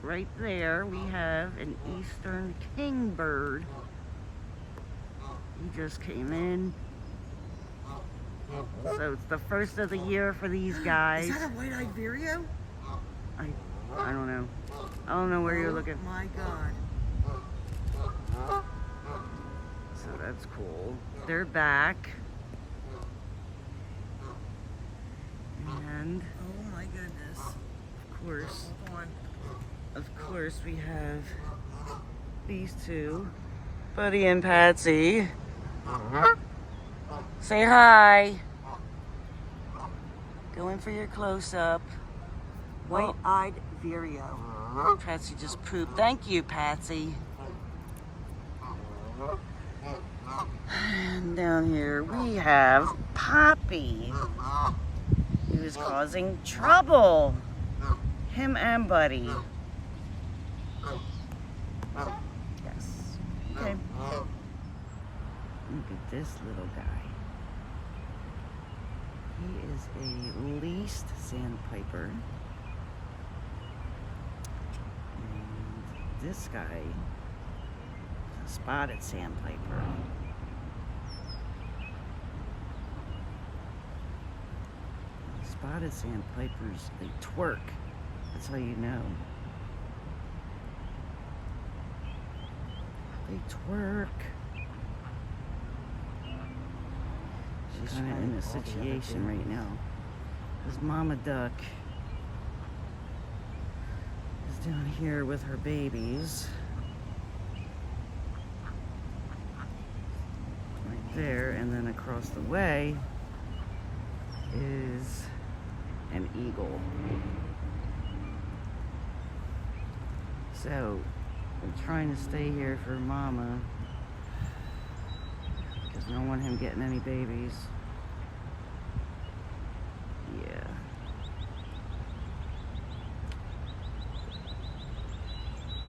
right there we have an eastern kingbird. He just came in. So it's the first of the year for these guys. Is that a white-eyed vireo? I don't know. I don't know where you're looking. Oh my God. So that's cool. They're back. And Oh my goodness. Of course we have these two, Buddy and Patsy. Say hi. Going for your close-up. White-eyed vireo. Patsy just pooped. Thank you, Patsy. And down here we have Poppy. He was causing trouble. Him and Buddy. Yes. Okay. Look at this little guy. He is a leased sandpiper. And this guy is a spotted sandpiper. Spotted sandpipers, they twerk. That's how you know. They twerk. She's kind of in a situation right now. Because Mama Duck is down here with her babies. Right there, and then across the way is an eagle. So I'm trying to stay here for Mama because I don't want him getting any babies. Yeah.